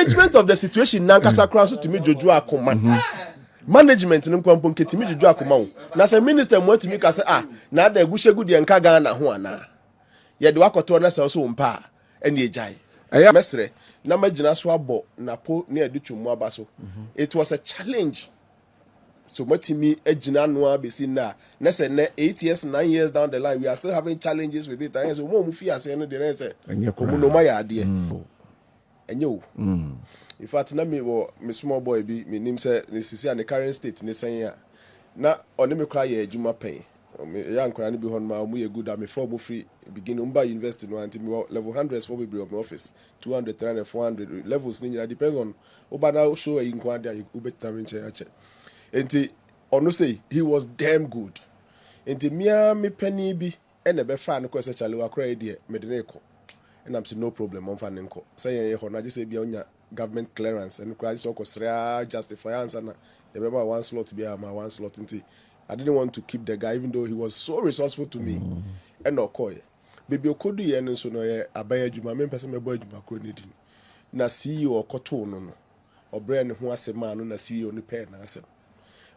management of the situation nankasa kra so timi jojo akoma management nim kwampo nketimi jojo akoma wo na say minister mo atimi ka say na da egushegu de nka Ghana ho ana ye de wakoto na say so mpa ene ejai mesre na magina so abo na po ne adutwum aba so it was a challenge. So matimi ejina no abesi na say 8 years 9 years down the line we are still having challenges with it and so mo mu fi ase no de na say omu no ma ya ade enyo in fact na me small boy bi me nim say ne sisi and the current state ne say ya na oni me kra ya adwuma pen ya nkra ne bi hon ma mu ye good am from mu free begin umba university no anti me level 100s for be of my office 200 300 400 levels ni depends on obana show e nkwa dia ubetame nche ache enti ono say he was damn good enti mia me pani bi ene be fa no ko se chale wa kra e die me de ne ko and I'm saying no problem on fan nko say ye ho na just say bia onya government clearance and kra so ko sra justify answer na e be ma one slot bia ma one slot enti I didn't want to keep the guy even though he was so resourceful to me and okoye baby okodu ye nso no ye abaya adwuma me pese me bo adwuma kro ne din na CEO okoto no no obre ne ho asema no na CEO ni pe na asem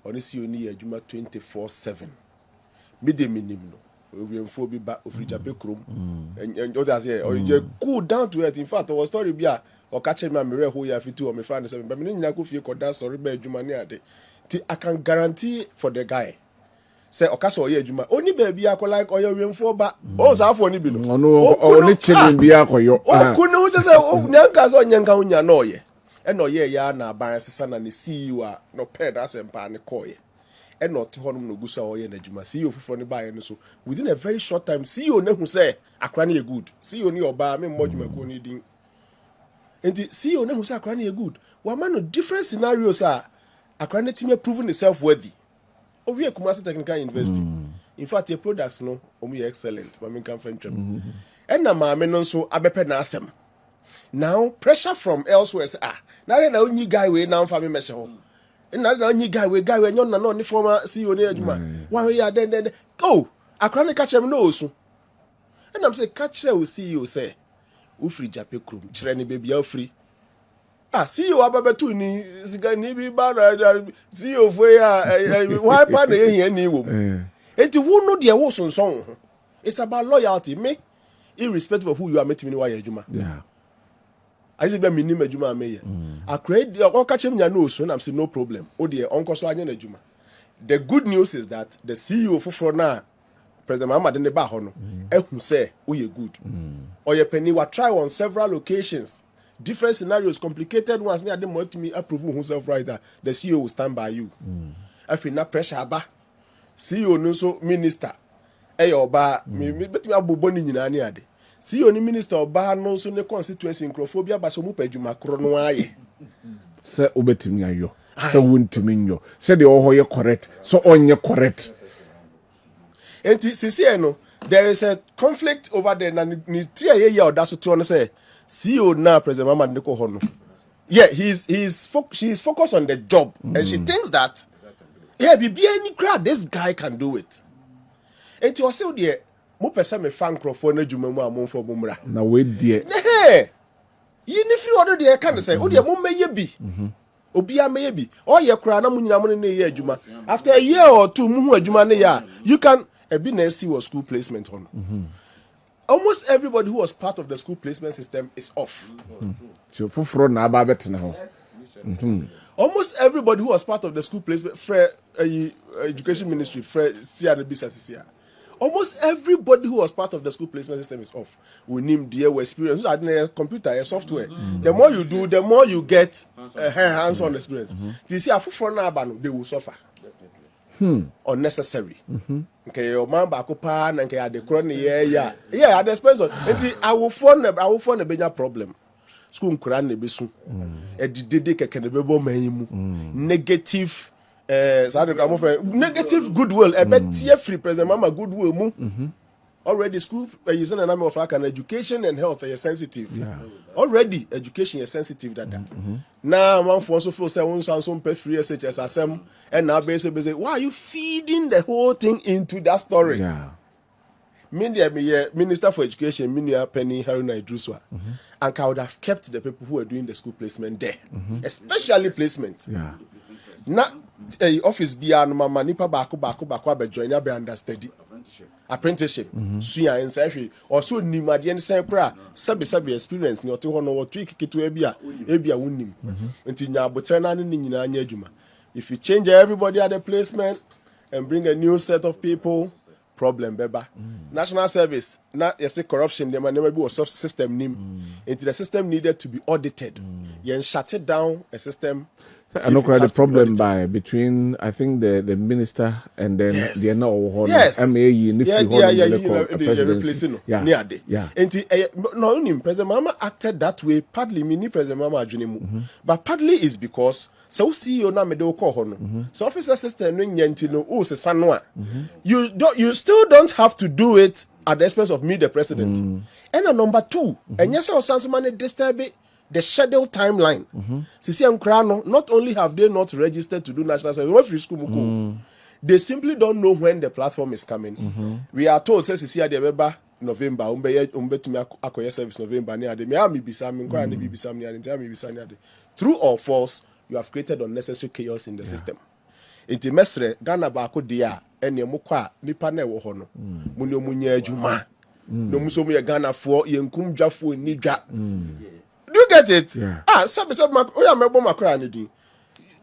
oni CEO ni adwuma 24/7 me de minim no owiemfo bi ba ofri jape krom and others here or you cool down to it in fact our story bia o ka che me amere ho ya fitu o me fa ne se me nyina ko fie koda sorry ba adwuma ne ade ti I can guarantee for the guy say okasa oye adwuma oni ba bia ko like oyo wiemfo ba o sa afo ni bi no oni chilin bia koyo o kunu wo say nyanka so nyanka hunya no ye e no ye ya na ban sesa na ne CEO a no pay that sempa ne koye e no te honum no gusa oye na adwuma CEO fufo ne ba ye no so within a very short time CEO ne hu say akra ne good CEO ni oba me mmodwuma ko ni din enti CEO ne hu say akra ne good wa man no different scenarios akra ne timi proven itself worthy owie Kumasi Technical University in fact your products no omu excellent ma me kan fa ntwam na ma me no so abepe na asem now pressure from elsewhere say na onyi guy we na mfa me meshe ho na onyi guy we nyon na no ni former CEO ne adwuma wa we ya den akra ne ka chem no osu na am say ka kire o CEO say u free jape krom kire ne be bia free CEO ababetu ni siga ni bi bara CEO fo ya why pa na ehia ni wo enti wo no de wo sonson it's about loyalty me irrespective of who you are meeting me why adwuma I say be minim adwuma me akra o ka chem nya no so na am say no problem o de onkoso anya na adwuma the good news is that the CEO foforo na President Mahama de ne ba ho no ehun say o ye good o ye penny wa try on several occasions different scenarios, complicated ones. Near the moment me approve himself right there, the CEO will stand by you. I feel na pressure aba. CEO no so minister. Oba me beti abu boni nyina ni ade. CEO ni minister oba no so ne constituency nkrophobia ba so mu padwuma kro no aye. Se obetimi ayo. Se wontimi nyo. Se de oho ye correct. So onye correct. Enti sisi no there is a conflict over there na ni tria ye oda so to no say CEO now President Mahama Ndeko Hono. Yeah, she's focused on the job and she thinks that be any crowd this guy can do it. And you say there mo pese me fan crofo na djuma mu amon fo mumra. Na we die. Yi ni free order there can say o there mo meye bi. Obi a meye bi. O ye kra na mo nyina mo ne ye adjuma. After a year or two mu hu adjuma ne ya you can be na see was school placement on. Almost everybody who was part of the school placement system is off. So fufro na aba betena ho. Almost everybody who was part of the school placement education ministry almost everybody who was part of the school placement system is off. We need the experience. A computer, a software. The more you do, the more you get hands-on experience. You see, a fufro na aba no, they will suffer. Unnecessary. Okay, your man back up and okay, the crown yeah, at the expense of I will phone a bigger problem. School Quran nebesu. Negative negative goodwill. A bit tear free President Mama goodwill mu. Already school using a number of education and health are sensitive. Already education is sensitive that. Now one for also feel say one Samsung pay free SHS asem and now basically why are you feeding the whole thing into that story? Minister for Education, Minia Penny Haruna Idruswa, and I would have kept the people who were doing the school placement there, especially placement. Yeah. Not a office beyond mama nipa baku join up understudy apprenticeship. Suya and Safi or so Nimadian Sankra, sabi experience, not to honor or trick to ebia winning. Until now, but turn on in Juma. If you change everybody at the placement and bring a new set of people, problem beba. National service, not you say corruption, there might never be a soft system name. Into the system needed to be audited. You shut it down a system. I know the problem by between I think the minister and then the no MAE replacing no only President Mahama acted that way partly mini President Mahama adwene but partly is because so CEO na me de ko ho no so office assistant no nyanti no o se sanoa you still don't have to do it at the expense of me the president and number 2 and yes o sanso man disturb the scheduled timeline. Not only have they not registered to do national service, they simply don't know when the platform is coming. We are told, says November, service November, true or false, you have created unnecessary chaos in the system. Iti mesre Ghana baako dia ene mukwa nipa na ewo ho no munyo munya adwuma no muso mu ye Ghana fo yenkum dwafo ni dwa. Do you get it? Yeah. Sabi mebo makra ni din.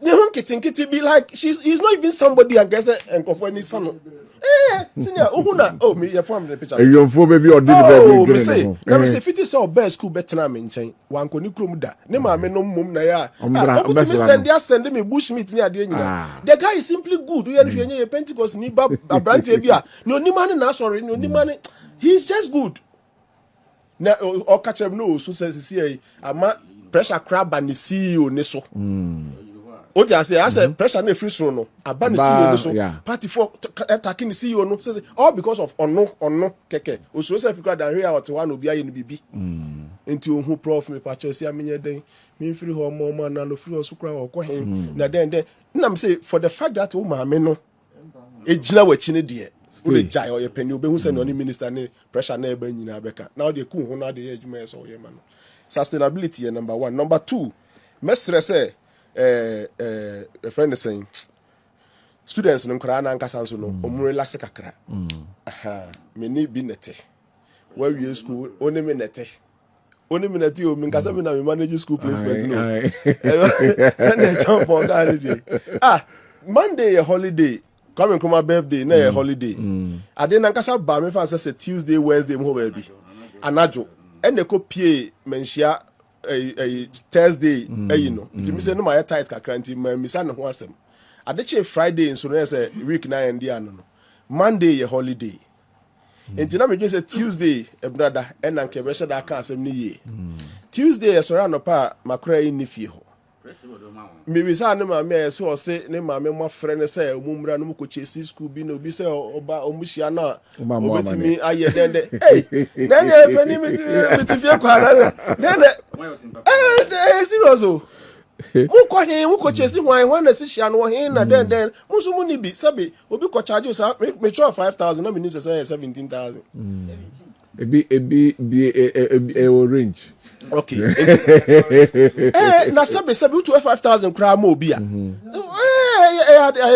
The hon kiti be like he's not even somebody I guess and for any son. Senior uhuna me your form the picture. You for baby or did baby. Me say fit is our best school better me nchen. Wan ko ni krom da. Ne ma me no mum na ya. Me send me bushmeat ni ade nyina. The guy is simply good. We hwanye ye Pentecost ni ba abrante bia. No ni man na sorry, no ni man. He's just good. Na o catch him no so says see ama pressure crab and the CEO ne so o just say as pressure na free so no aba the CEO ne so party for attacking the CEO no says all because of ono keke o so say fikra dan here out one obi aye ni bibi enti ohun prof me pa chose amenye den me free ho mo na no free so kra o ko hen na den na say for the fact that o ma me no e gina wachi ne de ule jai or penny obehu say no minister ne pressure na eba nyina beka now dey ku ho na dey adwuma yes o ye man sustainability number 1 number 2 mesre say a friend saying students no nkra na nkasa so no omu relax kakra me ni bi nete where we school only me nete o mi nkasa me na me manage school placement no send the jump on that Monday a holiday coming to my birthday, na a holiday. I didn't nkasa ba me fan say Tuesday, Wednesday mo baby. Anajo. And the copy mentia Thursday, you know. Nti me say no my tight kakra nti me say no ho asem. Adeche Friday so no say week na end dia no. Monday a holiday. Nti na me just say Tuesday e brother and anke be say that kan asem ni ye. Tuesday so ra no pa makra ni fie ho. Maybe say no ma so say ne ma me mo frɛ say omumra no ko chesi school bi no bi say oba omuhia na obetimi aye den hey na na pani me fie kwa na serious o mu ko chesi hwan na si hia no he na den muso mu ni bi sabe obi ko charge us me cho 5,000 na me ni say 17,000 ebi orange. Okay. Na sabe to 5,000 kra ma obi a.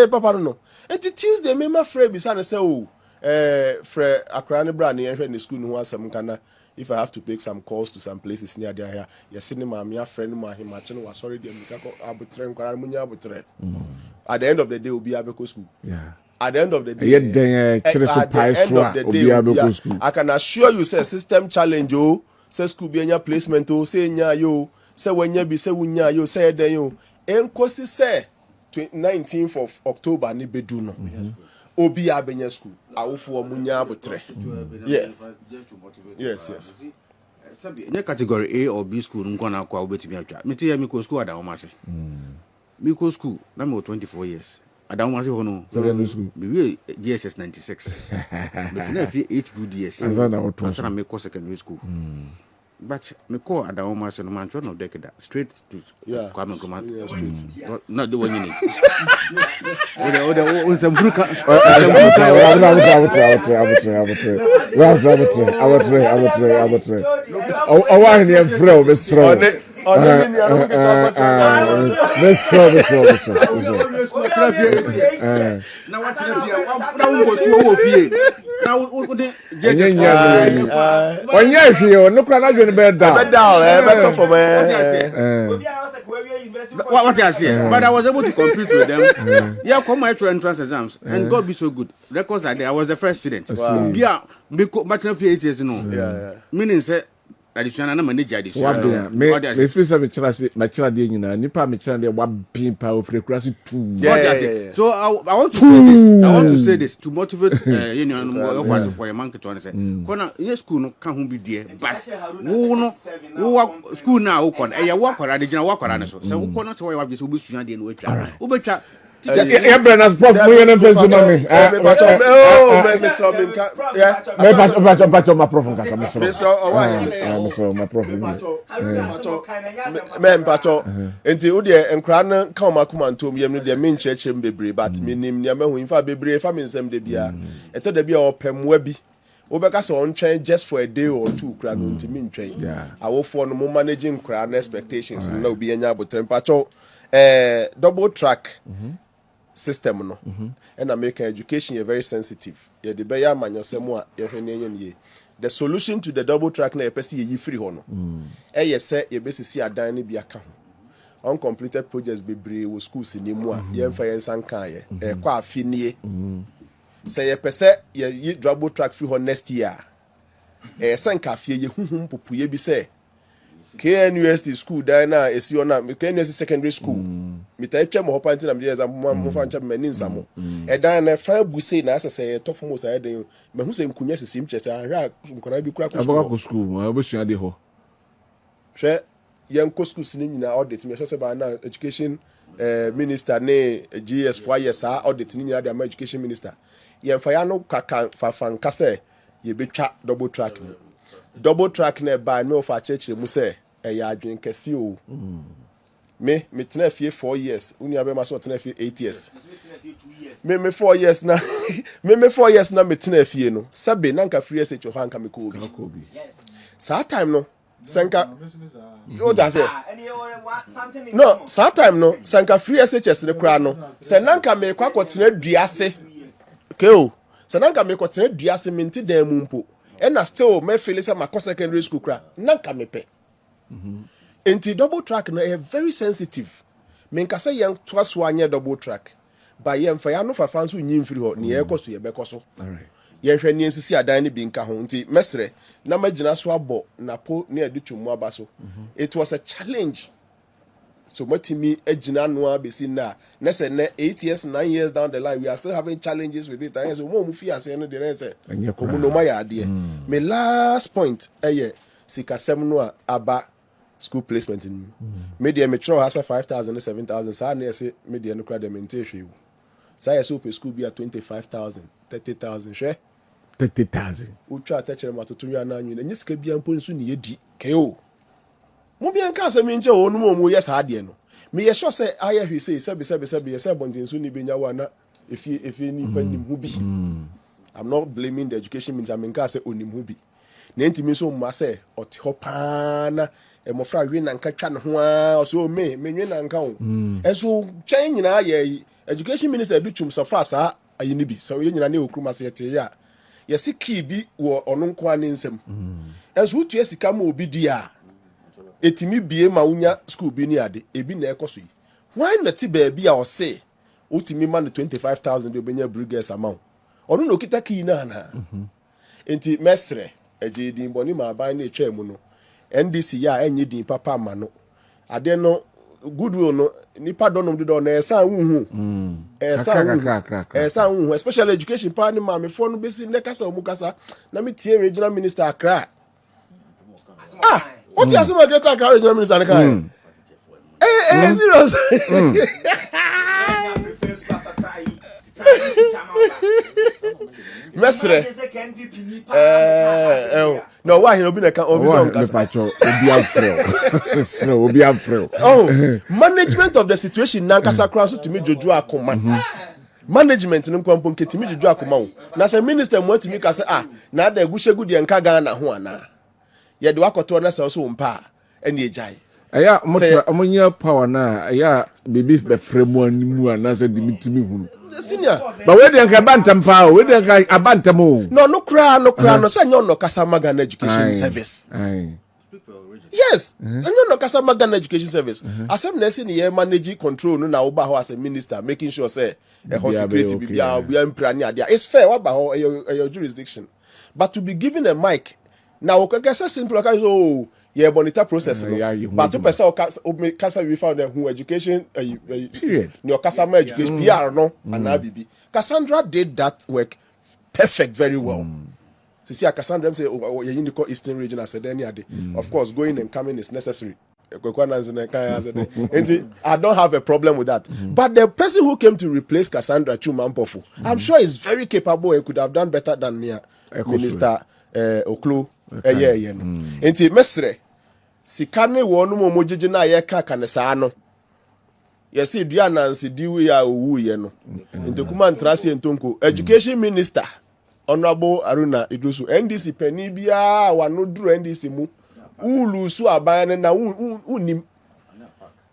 Papa no. Enti Tuesday me ma frɛ bi sa na say frɛ akra ne bra ne hwɛ ne school no asem kana if I have to make some calls to some places near there yes ne ma me friend ma he ma che no was sorry dem ka ko abutre nkra munya abutre. At the end of the day obi abeko school. Yeah. At the end of the day, I can assure you, say system challenge, say school be anya placement, say nya yo, say when you be say unya yo, say then yo. Enkosi say 19th of October ni bedu no. Obi abenya school. Awufo munya abutre. Yes. Yes. Sabi, any category A or B school nkwana kwa obetimi atwa. Me tell me ko school ada omase. Me ko school na me 24 years. Adam was hono secondary school. We GSS 96. But now 8 good years. I make secondary school. But me call at the home as a man, no decade straight to Kwame Nkrumah street. Not the one you need. Some fruit. What I say, but I was able to compete with them. Yeah, come my entrance exams, and God be so good. Records like that, I was the first student. Yeah, because but 8 years, meaning say. Additional na manage additional. Me feel say me chira dey nyina nipa me chira dey wa bin pa ofre kurasi too. So I want to say this to motivate of for your man to say kona yes school no ka ho bi die but wo no wo school na wo kon e ya wo kwara de gina wo kwara ne so say wo kono to wo wa bi so wo sua de no atwa wo betwa Brenner's Prof, we are facing mommy. My Prof, my Prof. Men pato enti wo de enkra na ka o makoma ntom yem no de men chechem bebre but minim nya mahu infa bebre fa mensem de bia eto de bia opemwa bi wo beka se on train just for a day or two kra no ntimi ntwen awofo no mo managing kra na expectations na obi anya abotrem pato double track system no and American education is very sensitive. Yeah, the beya manyosemo a ye the solution to the double track na pese ye free ho no ye say ye besisi adan ne bia ka ho uncompleted projects bebre wo schools ni mu a ye mfa ye nsanka ye kwa afinie say ye pese ye double track free ho next year sanka afie ye huhum popuye bi say KNUST school na esi ona KNUST secondary school mita etwa mo hopa ntina me exam mo fa ncha mani nsamo dan na fa buse na asese tof mo sa den me hu se nkunya sesim chese ahwa nkora bi kura ko school ma obesua de ho hwe yen ko school sin nyina audit me so ba na education minister ne GS 4 years audit ni nyina de am education minister yen fa ya no kaka fa fanka se ye betwa double track na ba no fa chechire mu se ya adwen kese o me tena fie 4 years unia be ma so tena fie 8 years me 4 years na me 4 years na me tena fie no sabe na nka free SHS ho anka me ko obi sa time no sanka o da say no sa time no sanka free SHS ne kra no se na nka me kwa kwotena duase ke o se na nka me kwotena duase me nti dan mu mpo and I still me feel say my secondary school cra nanka me pe enti double track na very sensitive me nka say yen twaso anya double track ba yen fa ya no fa fanso nyi mfiri ho ne ye koso ye bekoso alright ye hwe ne nsisi adan ne bi nka ho enti mesre na magina so abo na po ne adutwum abaso it was a challenge so matimi agina no abesi na say 8 years 9 years down the line we are still having challenges with it and so mo fi ase no de say komuno ma ya de me last point sikasem no aba school placement ni me de me tro hasa 5000 7000 sa na say me de no kra de maintain hwe sa ya so pe school bi 25000 30000 hwe 30000 utwa atachere matoto ya na anyu na nyisika bia mpo nso ne yedi keo mo bia nka asem nche ho no mo yes ade no me ye sure say aye hwe say sebe ye say bontinso ni benya wa na efie ni panim hu bi I'm not blaming the education minister me nka say onim hu bi na ntimi so mma say oti ho pa na emofra hwe na nka twa ne ho a so me nwe na nka ho enso chen nyina ye education minister du chum safa sa ayi ni bi so ye nyina na okruma se yete ya ye siki bi wo ono nko ani nsem enso utu esika ma obi di a etimi bie ma unya school bi ni ade ebi na ekoso yi why na ti ba bi a o say utimi ma no 25000 de obenya brigades amount ono no kita ki na na enti mesre eje din boni ma ban na etwa mu no NDC ya enye din papa ma no ade no goodwill no nipa donom de do na esa unhu esa unhu especially education pa ni ma me fo no besi ne kasa o mu kasa na me tie regional minister Accra what you say about Greater Accra regional minister kan serious Mesre. No, why he be na kan obi so Pacho, obi afro. Oh, management of the situation nankasa kra so timi jojo akoma. Management nim kwampo nketimi jojo akoma wo. Na say minister mo atimi ka say na da egushegu de nka Ghana ho ana. Ye de wakoto na say so mpa ene ejai. Aya motra amonya power na aya bibi be fremu animu ana say dimitimi hunu. Senior. But we dey nka bantam pa o, we dey nka abantam o. No kra no say nyo no kasa Ghana education service. Aye. Yes, and no Kasama Ghana Education Service. As I'm nursing here, managing control no na oba ho as a minister, making sure say a house security be there. It's fair about your jurisdiction, but to be given a mic now, okay, say simple like yeah, monitor process. But to person kasa we found who education your customer education PR no and ABB. Cassandra did that work perfect very well. See, Cassandra say, "Oh, you need to call Eastern region as a day. Of course, going and coming is necessary. I don't have a problem with that. But the person who came to replace Cassandra Chumampofu, I'm sure is very capable and could have done better than Minister Oklo. Enti mesre sikane wonu mo mojeje na ye ka kanesa no. Yesi dua nansi diwe ya owu ye no. Enti kuma ntrase entonko education minister Honorable Aruna Idrusu NDC peni bia wano duru NDC mu ulu su aban na unim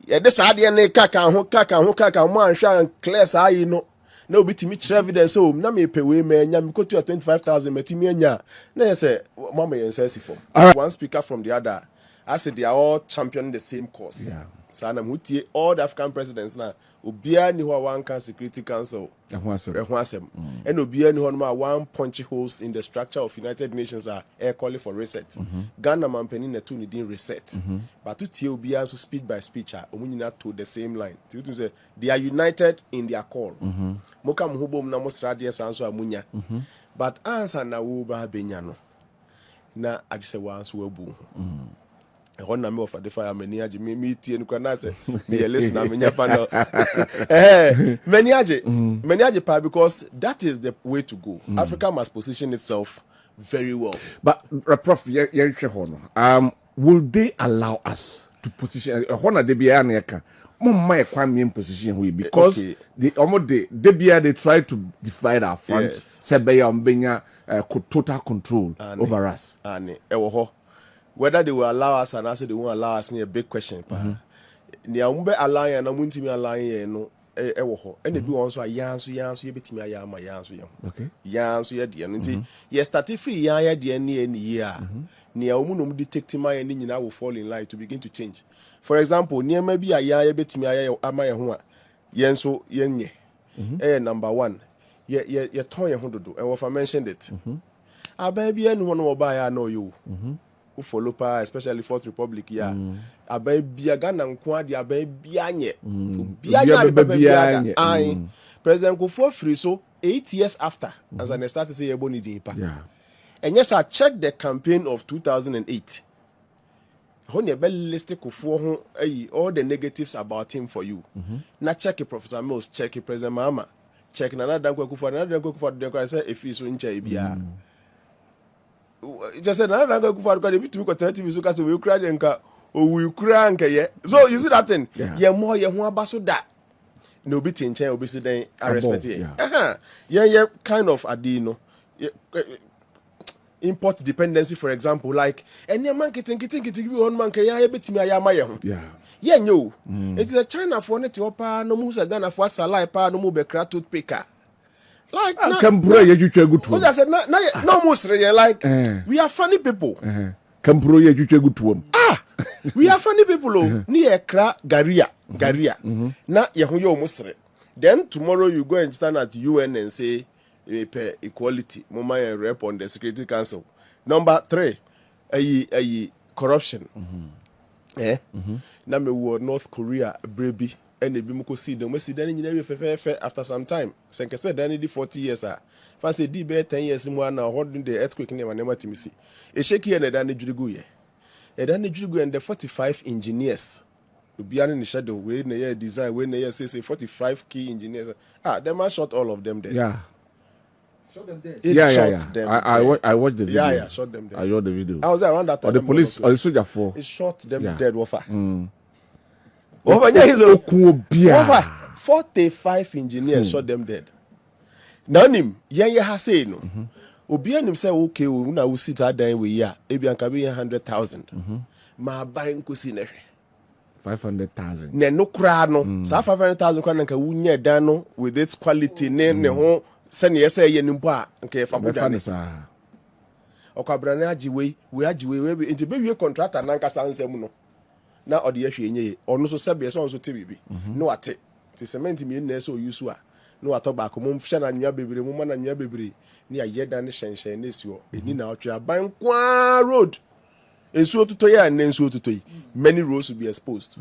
ye de saade ne kaka ho mo anhwa clear saa yi no na obitimi kire evidence o na me pewe me nya me kotu 25,000 metimi anya na ye say mama yen say for one speaker from the other I said they are all championing the same cause. Sana mutie all the African presidents na obia ni ho one can security council ehwasem and obia ni ho no one punch holes in the structure of United Nations are air calling for reset. Ghana mampeni na tu ni din reset. But to tie obia so speech by speech omunyina to the same line. To say they are united in their call. Moka mhubom na mosrade sanso amunya. But answer na wo ba benya no. Na agise wa so abu. I me of the fire many aje me tie nkwa na say me listen am nya panel many aje pa because that is the way to go. Africa must position itself very well. But Prof will they allow us to position honor de bia na ka mumma e kwa me position we because they try to divide our front say be ya mbenya total control over us and whether they will allow us and I say they won't allow us is a big question. Ni ambe alliance na muntimi alliance no wo ho. And be won so yanso ye betimi ayama yanso ye. Okay. Yanso ye de no nti ye start free yan ye de ni year. Ni amu no detect my ni nyina will fall in line to begin to change. For example, niema bi ayan ye betimi ayama ye ho a yenso yenye. Number 1. Ye ton ye ho dodo. And if I mentioned it. Ababy enu no oba ya no you. Who follow pa especially Fourth Republic abai bia Ghana nko ade abai bia nye President Kufuor free so 8 years after as I start to say eboni din pa and yes I checked the campaign of 2008 when you be list Kufuor ho all the negatives about him for you na check Professor Mills, check President Mahama, check Nana Dankwa Kufuor they say if so ncha bia just said I go for the alternative so cause we cry nka we cry nka ye so you see that thing ye more ye ho abaso da no be tinchen obi si den I respect it ye kind of adi no import dependency for example like any man kitin bi on man ka ye betimi ayama ye ho ye nyo it is a China for net opa no mu sa Ghana for salai pa no mu be kra toothpicker like Kambro ye jutwe gutu. I said no musre like we are funny people. Kambro ye jutwe gutu. We are funny people ni e kra garia. Na ye ho ye musre. Then tomorrow you go and stand at UN and say equality. Mama and rep on the Security Council. Number 3 corruption. Na me wo North Korea Bribery and ebi muko see them we see then nyina we fefe after some time senke say then di 40 years fa say di be 10 years mu na holding the earthquake ne ma timisi e shake here na dan jurigu ye and the 45 engineers Obiara in the shadow, we na year design, we na year say 45 key engineers. Them man shot all of them dead. Yeah. Shot them dead. It Yeah. shot them dead. I watched the video. Yeah, shot them dead. I watched the video. I was there around that time. Or the police, or the soldier for. It shot them Yeah. dead. Over. Over 45 engineers shot them dead. Now him, ha say no. Obi anim say okay, we na we sit down we ya. Ebi anka be 100,000. Ma buy nkosi na hwe. 500,000. Ne no kra no. Sa 500,000 kra nka wunye dan no with its quality ne ho se ne yesa ye nimpo a nka ye fa ho dan. Okwabrana agiwe, we nti be wie contractor na nka sansem no. Na ode ye hwe enye ono so sebe so so te bibi. No ate. Ti cement mi na so use a. No atoba ko mo fhya na nwia bebre mo na nwia bebre ni aye dan ne hyenhyen na si o. Eni na otwe aban kwa road. Ensuo tuto ya na ensuo tuto yi. Many roads will be exposed.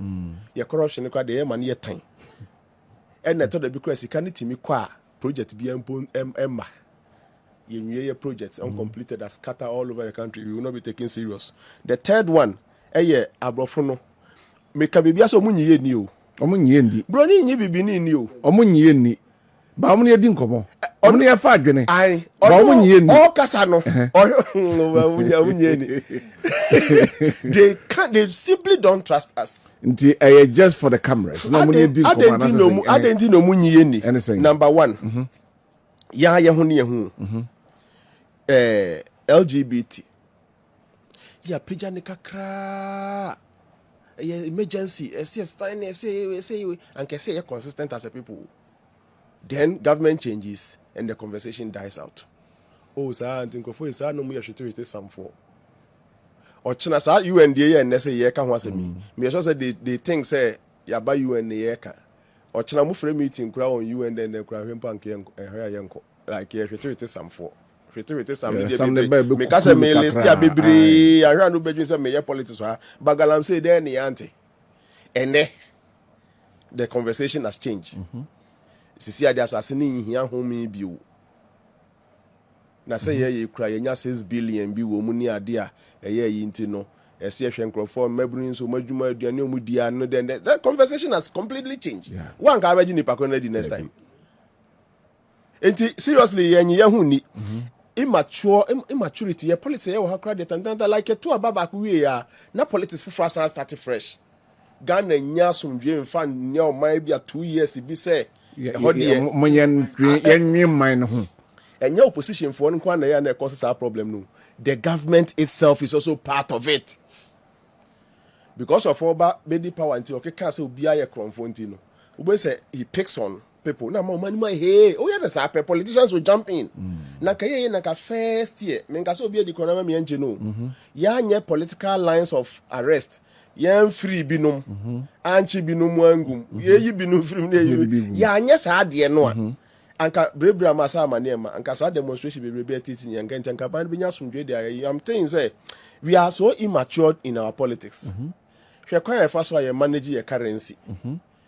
Your corruption kwa de man ye tan. And na to da bi kwa sika ne timi kwa project bi emma. Ye nwie ye project uncompleted that scatter all over the country. We will not be taken serious. The third one abrofo no meka bibia so munyiye ni o. Omunyiye ndi. Bro ni nyi bibi ni o. Omunyiye ni. Ba omu ye di nkomo. Omu ye fa adwene. Ai. Ba omunyiye ni. O kasa no. Omunyiye ni. They simply don't trust us. Nti just for the cameras. No omu ye di nkomo. Adenti no munyiye ni. Number 1. Ya ye ho ne ye ho. LGBT. Ya peja ne kakra. Emergency. Say and can say consistent as a people. Then government changes and the conversation dies out. Oh, sir, I think of sir, no more should treat some for. Or China, sir, you and the year and say, yeah, can was me. Me just said they think, say, yeah, by you and the year. Or China move for a meeting, crowd on you and then the crowd him punk and her young like, yeah, should treat some for. Because I may list ya baby, I ran no bedroom, some mayor politics, but Galam say, there, the auntie. And then the conversation has changed. Sisi ade assassinating here home bi o na say ye kura ye nya 6 billion bi wo mu ni ade a ye yi nti no ese hwe nkrofo mabru so madwuma aduane o mu dia no then the conversation has completely changed. One ka abaji ni pakona di next time. Enti seriously ye nyi ye hu ni immaturity ye politics ye wo hakra de tantanta like to ababa ku we ya na politics for start fresh. Ghana nya somdwe mfa nya o man bia 2 years bi say and your opposition for one and causes our problem. No, the government itself is also part of it because of all baby power until okay can't say be a confrontino. We say he picks on people. Now money hey, oh yeah, the politicians will jump in. Nakaye naka first year, mengaso be the economy engine. Ya nye political lines of arrest. Yen free binum anchi binum wangum ye binum free ne ya anya sa ade no a anka Bribery amasa amanema anka sa demonstration be teaching yan kan ban be nya somdwe dey. I'm saying say we are so immature in our politics. Hwe kwa e fa so ye manage your currency.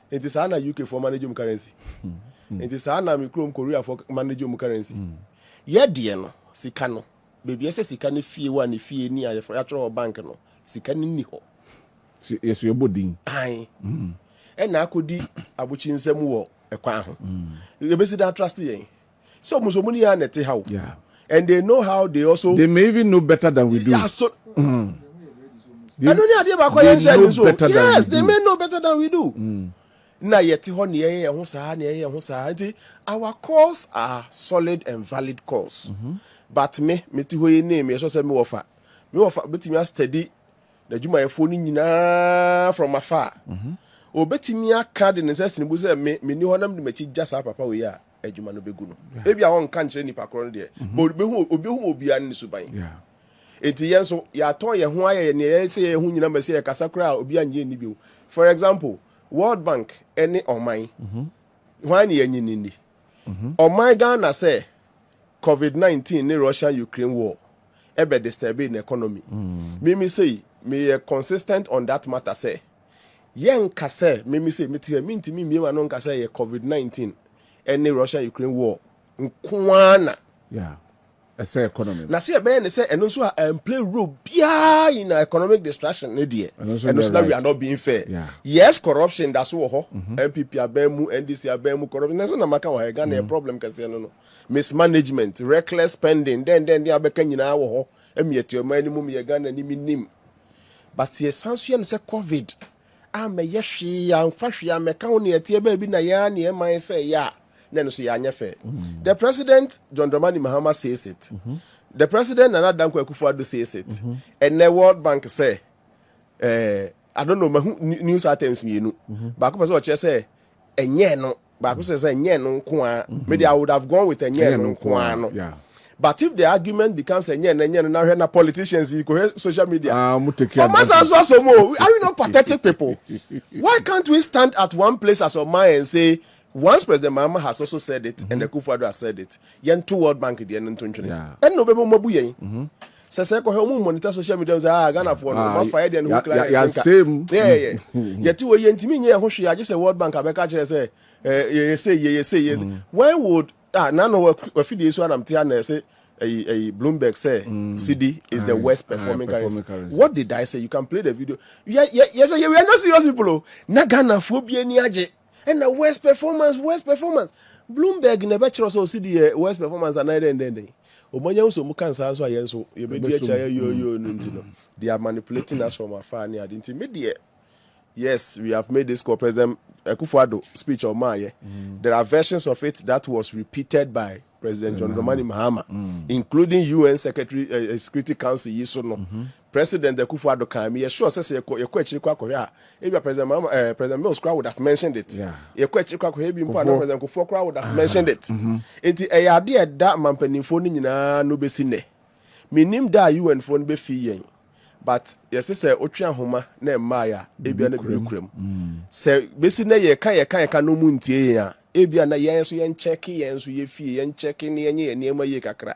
It is ana UK for manage your currency. It is ana mi Chrome Korea for manage your currency. Ye de no sika no bebi ese sika ne fie wa ne fie ni aye for ya tro bank no sika ni ho. Yes, your body. Aye. And na akodi abuchi nsem wo ekwan ho. You be see that trust yen. So musomuni ya nete how. Yeah. And they know how they also they may even know better than we do. Yeah, so yes, they may know better than we do. Na yeti ho ne ye ho saa ne ye ho saa. Our calls are solid and valid calls. But me ti ho ye name ye so say me wofa. Me wofa betimi steady na juma ye phone nyina from afar. Obetimi aka de necessity bu say me ni honam de machi jasa papa we ya adwuma no begu no. Ebi a won kan kire ni pakoro de. But obi hu obi an suban. Yeah. Enti yen so ya ton ye ho aye ne ye say ye hu nyina ma say ye kasa kra obi anye ni bi. For example, World Bank any oman. Why ni yenyi ni? Oman Ghana say COVID-19 ni Russia-Ukraine war ebe disturb the economy. Me say me consistent on that matter say yen ka say me say me ti me no ka say COVID-19 any Russia-Ukraine war nkwana. Yeah. say economy. Na say be ne say eno so play role bia in economic distraction ne de. And so we are not being fair. Yeah. Yes, corruption that's wo MPP abemu, NDC abemu corruption. Na say na maka wa Ghana a problem kase no. Mismanagement, reckless spending, then they abeka nyina wo ho. Emieti o mani mu me Ghana ni minim. But ye sanso say COVID. Me yehwe ya mfahwe ya meka wo ne etie ba bi na ya ne man say ya. No, so ya fair. The president, John Dramani Mahama, says it. The president, Nana Dankwa Akufo-Addo, says it. And the World Bank say, I don't know, news items me, but I could say, no, but I could say, no, maybe I would have gone with a no. Yeah. But if the argument becomes a now here politicians, you go social media. Are we not pathetic people? Why can't we stand at one place as a man and say, once President Mahama has also said it, and the Akufo-Addo has said it, yen two World Bank the end and no bebo mabu yen. Say ko he monitor social media say Ghana for no fire the who client. Yeah, same. Yeah. Yet we yen timi nye ho hwe just a World Bank abeka kire say you say. When would none of we feed this one am tia na say a Bloomberg say CD is the worst performing currency. What did I say? You can play the video. Yes, we are not serious people. Na Ghana phobia ni age. And the worst performance. Bloomberg never chose to see the worst performance and then. Omanya so mukan sa so ayen so ye be dia cha yo no. They are manipulating us from afar near the media. Yes, we have made this call President Akufo-Addo speech on Maye. There are versions of it that was repeated by President John Dramani Mahama, including UN Security Council Yisono. President Akufo-Addo came. Sure says your question if President Mahama, President Mills would have mentioned it. Your question President Akufo would have mentioned it. It's a idea that man penifoni na no besine. Minim da UN phone be fee. But yes, say otwa homa na maya ebia na birukrem. Say besine ye ka no muntie ya. Ebia na yen so yen check yen so ye fie yen check ni yen niema ye kakra.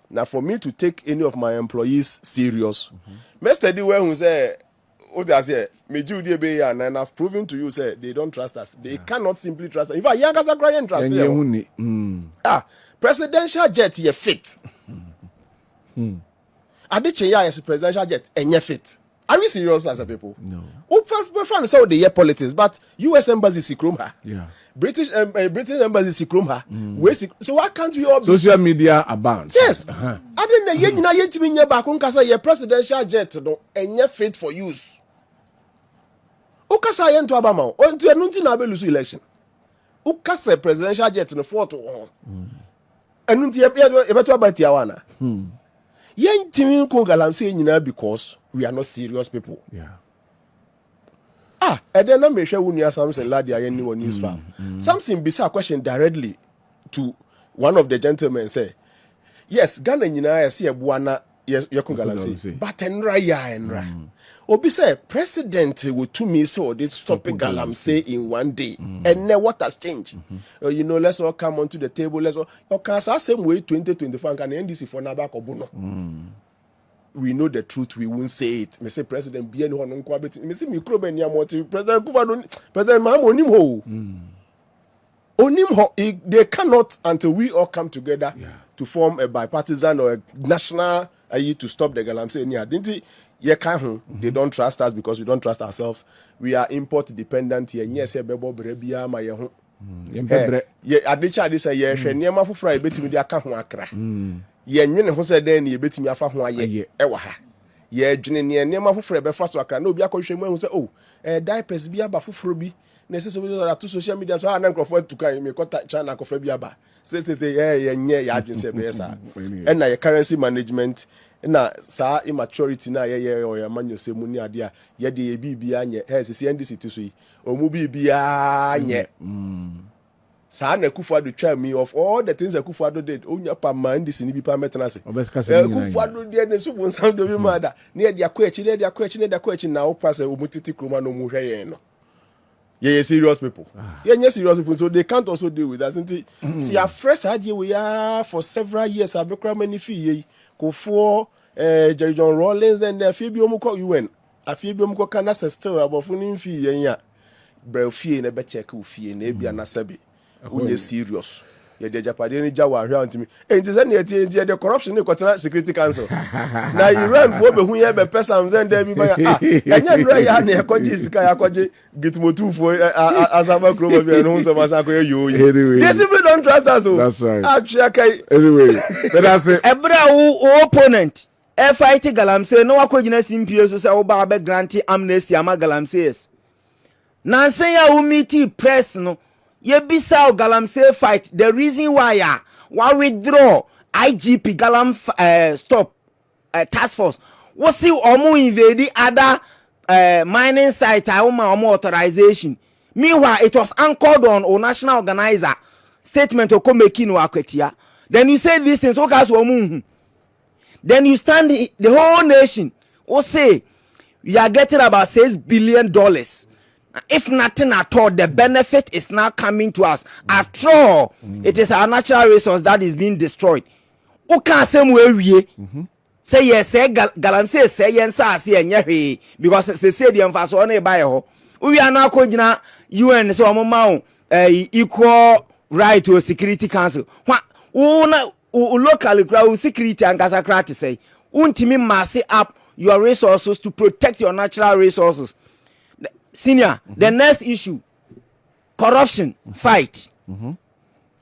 Now for me to take any of my employees serious, yesterday when who say, "Oh, that's it. Me do the be and I've proven to you say they don't trust us. They cannot simply trust us. In fact, young guys are crying trust them. Presidential jet ye fit. Adiche ya is presidential jet and ye fit. Are we serious as a people? No. Fan say the year politics, but US embassy sikrum her. Yeah. British embassy sikrum her. So why can't we all be social media abounds? Yes. I didn't know you na yetimi nye ba kun kasa ye presidential jet no enye fit for use. O kasa ye nto abama o nto enu nti na abelusu election. O kasa presidential jet no for to ho. Enu nti ye beto abati awana. Yen timi ko galamse nyina because we are not serious people. Yeah. And then I make sure we hear Samson Ladi any one news farm. Samson bisa a question directly to one of the gentlemen say, yes, Ghana nyina see a buana galamse, but enra. Obi say president will to me so they stop galamse in one day. And then what has changed? Let's all come onto the table. Let's all same way 2024 can NDC for Nabak Obuno. We know the truth, we won't say it. Me say President Bien ho no kwa beti. Me say micro ben ya moti President Akufo-Addo, President Mahama onim ho. They cannot until we all come together to form a bipartisan or a national to stop the galamse near. Didn't ye can ho? They don't trust us because we don't trust ourselves. We are import dependent here. Yes, e bebo brebia ma ye ho. Ye adicha dey say ye hwe niam afofra e betimi dey aka ho akra. Ye nwene ho se den ye betimi afa ho aye e wa ha. Ye dwene ne niam afofra be fa so akra na obi akohwe mu hu se diapers bi aba foforo bi na se so to social media so na nkrofo tukan me kota China kofa bi aba. Say ye nye ya adwen se be yesa. And na ye currency management na sa immaturity na ye o ya manyo se mu ni ade a ye de ye bibia nye se NDC to so yi o mu bibia nye sa na Akufo-Addo twa me of all the things Akufo-Addo did onya pa man NDC ni bi pa metena se Akufo-Addo de ne so bon sound do bi mada na ye de akwachi na o pass o mutiti kroma no mu hwe ye no ye serious people. Ye serious people, so they can't also deal with that. See, our first idea we are for several years. I've been many fee go for Jerry John Rawlings, then the fee be omuko UN. A fee be omuko kana still about funin fee ya. Bro fee ne be check fee ne be anasabi. Unye serious. ye de japade ni jawa hwa ntimi enti se ne tie the corruption ni kwatena security council na Iran fo be hu ye be person zen da bi ba enya ndra ya na ekoji sika ya koje gitmotu fo asaba kroba bi no so masa ko yo they simply don't trust us. That's right. Actually Anyway, but that's it. Ebra wo opponent e fight galamsey no wakogina simpie so say wo ba be grant amnesty ama galamsey nansen ya wo meet press no ye bisa galamsey fight the reason why ya wa withdraw IGP galam stop task force wo see omo invade other mining site omo authorization. Meanwhile it was anchored on national organizer statement o komeki no akwatia. Then you say these things okay so omo. Then you stand the whole nation will say we are getting about $6 billion. If nothing at all, the benefit is now coming to us. After all, it is our natural resource that is being destroyed. Who can say we say yes, say galamsey say yes, say because they say the emphasis on a buy. We are now calling UN so equal right to a security council. What locally crowd security and gasacrat say untimi mass up your resources to protect your natural resources. Senior, the next issue, corruption fight.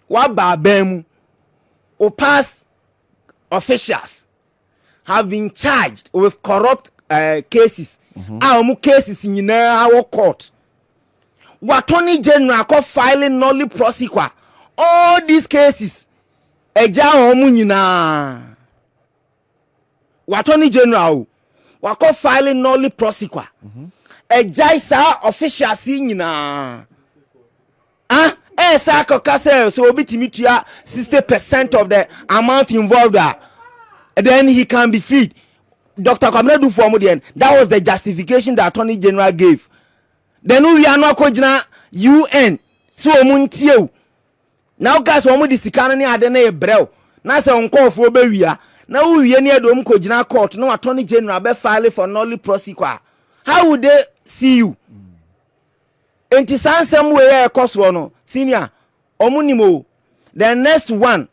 What babemu or past officials have been charged with corrupt cases. Our cases in our court. What Attorney General called filing nolly prosequa. All these cases. Eja omu nyina Attorney General wako filing nolly prosequa eja isa officials nyina sa kokase so obitimi tua 60% of the amount involved then he can be freed. Dr. Kamledu for mu that was the justification the Attorney General gave. Then we are not kojina UN so omuntie now guys womu di sika ne ade na ebrel na se onkofo be wia na wo wie ne edom kogina court no Attorney General be file for nolly prosequa. How would they see you? Enti sansem we e koso no senior omunimo. The next one,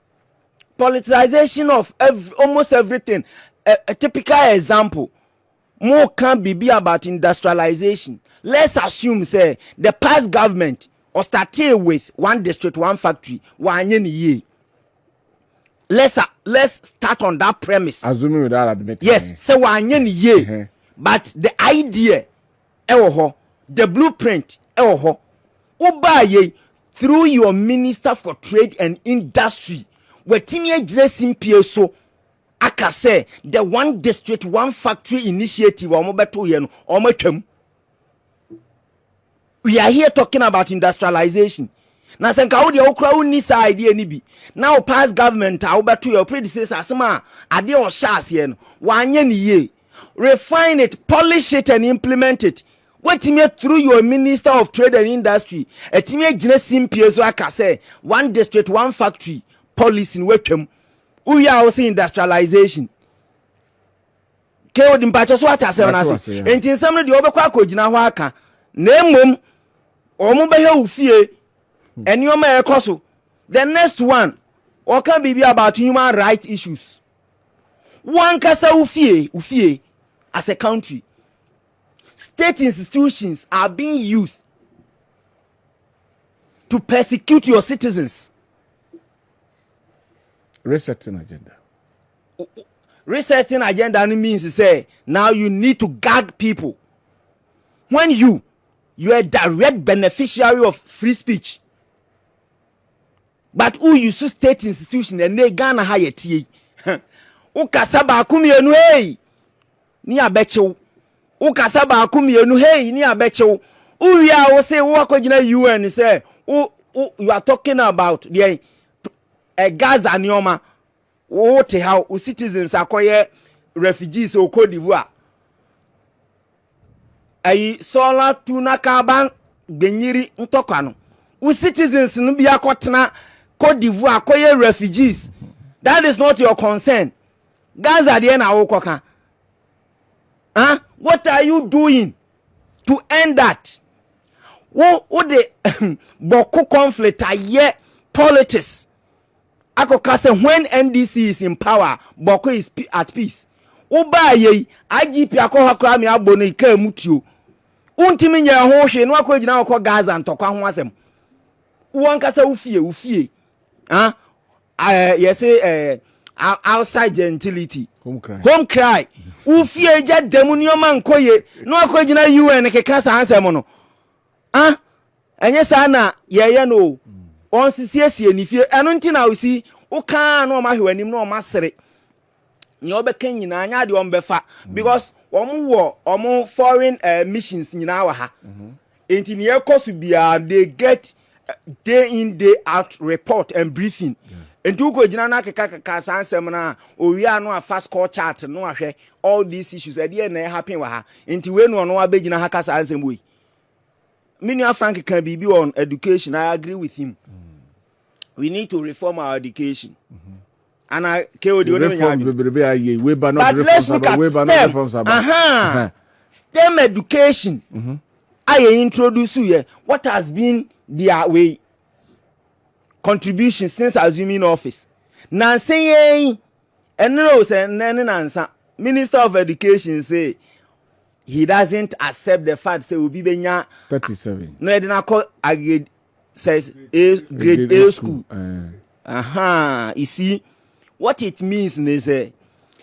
politicization of almost everything. A typical example more can be about industrialization. Let's assume say the past government or started with one district, one factory, one year. Let's start on that premise. Assuming without admitting. Yes, so one year. But the idea, the blueprint, through your Minister for Trade and Industry, where Timmy dressing PSO, I can say the one district, one factory initiative, we are here talking about industrialization. Now, senka odi okra uni sa idea ni bi. Now past government to your predecessor asema ade o shase no wanye ni ye. Refine it, polish it and implement it. Wetime through your Minister of Trade and Industry. Etime gine simpie so aka say one district, one factory policy in wetwam. We are also industrialization. Ke odi mpacho so ata se na se. Enti nsam no de obekwa akogina ho aka. Na emom omo be hwe ufie enioma ekoso. The next one can be about human rights issues. One kasa ufie as a country. State institutions are being used to persecute your citizens. Resetting agenda. Resetting agenda means to say now you need to gag people. When you are a direct beneficiary of free speech. But who use state institution and they Ghana higher tea. Ukasaba kumienu hey ni abecho. Ukasaba kumienu hey ni abecho. We are say wakojina UN say you are talking about the Gaza nioma. What how citizens akoye refugees o Cote d'Ivoire. Ayi sola tunakaban genyiri ntokano. Citizens no bi akotena Cote d'Ivoire akoye refugees. That is not your concern. Gaza de na wokoka. What are you doing to end that? What the Boko conflict aye politics. akoka say when NDC is in power Boko is at peace uba ye IGP akọ kra me abo no ka mutuo untimi nya ho hwe no akogina akọ Gaza ntokwa ho asem won kasa ufie yes outside gentility home cry ufie ja demu nioma nkoye no akogina UN keka sa asem no enye sa na ye no on sisiesie ni fie eno nti na osi uka no ma hwenim no ma sere nyo be kan nyina anya de on befa because omo foreign missions nyina wa ha enti ne ekosu bia they get day in day out report and briefing enti uko gina na keka sansem na owi anu a fast call chart no ahwe all these issues e dey na happen wa ha enti we no no abegina ha ka sansem boy Minia Frank can be on education. I agree with him. We need to reform our education. And I but let's look at STEM. STEM education. I introduce you what has been their way contribution since assuming office. Now saying and no say nansa Minister of Education say he doesn't accept the fact say obi benya 37 no e dey na call grade says grade A school you see what it means is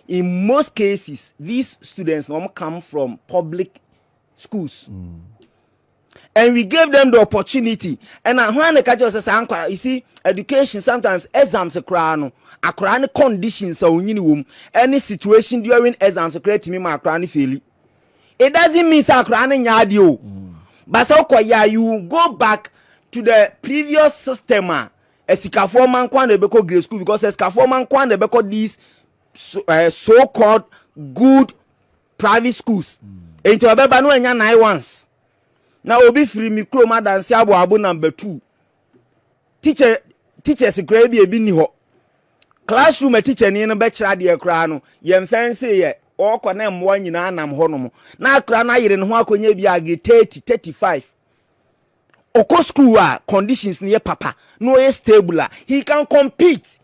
in most cases these students come from public schools and we gave them the opportunity and when the catch us say you see education sometimes exams akra no conditions any situation during exams create me ma akra no fail. It doesn't mean sakrani nyadio. But so you go back to the previous system. Esikafo man kwande beko grade school because esikafo man kwande beko these so-called good private schools. Into abeba no enya 9 ones. Now obi free micro madansi abo number 2. Teachers grade bi ni ho. Classroom teacher ni no be kira de kra no. Ye mfense ye o kone mwa nyina anam honom na akra na yire ne ho akonya bi age 30 35 oko school conditions ne papa no is stable he can compete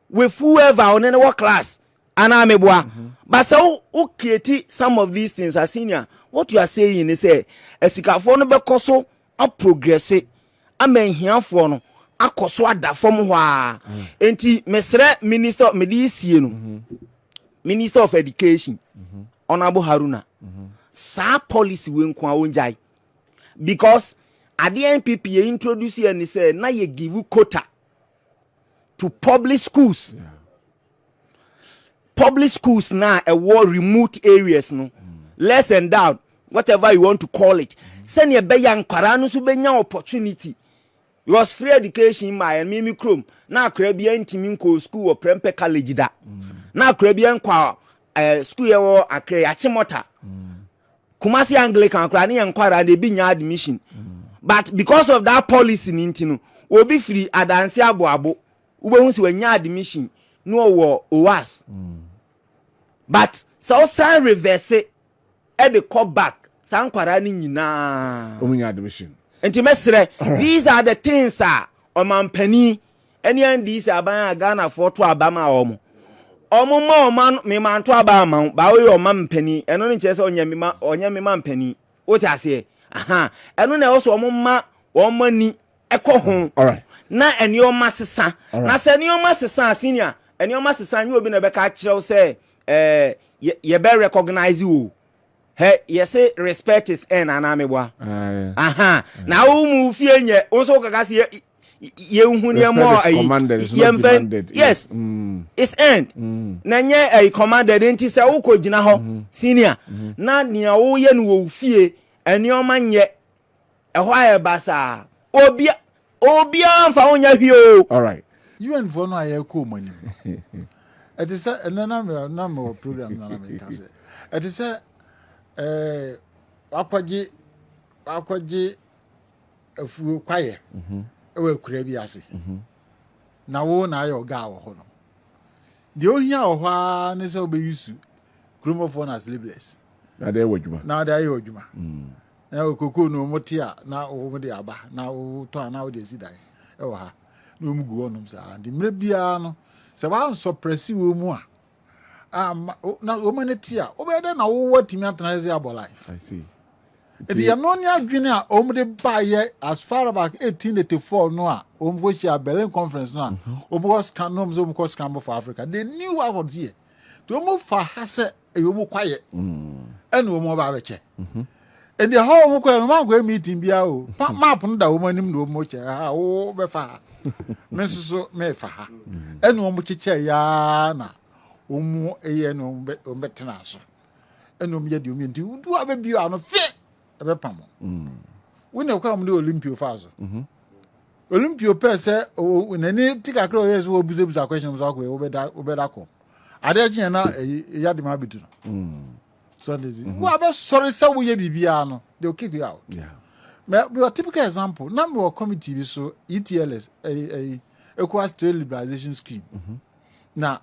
with whoever on any class ana meboa but so who create some of these things as senior what you are saying is esikafo no be koso a progress amenhiafo no akoso ada fom ho a enti mesre minister medisie no Minister of Education, Honorable Haruna, sa policy we nkwa onjai because at the NPP introduce here and say na ye give you quota to public schools. Public schools now a war remote areas no less endowed whatever you want to call it. Send your beyan kwaranu so benya opportunity. Because free education my and mimi chrome na krabia ntimi nko school or prempe college da na krabia nkwa school ye wo akre achimota Kumasi Anglican kra ne enkwara na bi nya admission but because of that policy nintino obi free adanse aboabo ubehu si wanya admission no wo owas but so san reverse e dey come back san kwara ni nyina omunya admission. These are the things omampani any these aban Ghana for to abama omo man me man to abama ba we omampani eno ni chese onya me man pani what I say eno na also omo ma omani eko ho alright na enioma sesa na se enioma sesa senior enioma sesa nyi obi na be ka kire say ye be recognize you. Hey, yes, respect is en anamebwa. Na umu fienye, also kakasi ye unhunia more commanded. Yes. It's end. Nanye a commanded enti se uko jina ho senior. Na niya uye nuwo ufie enioma nye ehwa basa. Obia mfa onya hio. All right. You and Vono aye ko mani. It is a number program na me ka se. It is akwaji afu kwaye ewe kura bi ase na wo na ayo ga wo ho no de ohia wo ha ne se obeyusu chromophones as labels na de wodwuma na okoko no motia na wo de aba na wo to na wo de sidan e wo ha no mu go onum sa and mre bia no se wan suppress wo mu na wo maneti a wo be dey na wo watimi atena ze abo life. I see. The Anonia Guinea omde buy as far back 1884 no a omwoshi Berlin conference no omwas canom zo mko scramble for Africa. They knew what was here. To move for hase eyomu kwaye. And omo ba beche. And the whole mko ma go meeting bia o. Map no da omo anim no omo che ha o be fa. Me so me fa ha. And omo cheche ya na omo eye no ombetena so. And omo ye di omo ndi du abebi ano fe ebe pamo. We na kwa mde Olympio fazo. Olympio pe se o nani tika kro yes wo buze question so akwe obeda ko. Ade gye na ya de ma bitu no. So this. Wo abe sorry say wo ye bibia no, they will kick you out. Yeah. Me a typical example, na me committee bi so ETLS Ecowas Trade Liberalization Scheme. Now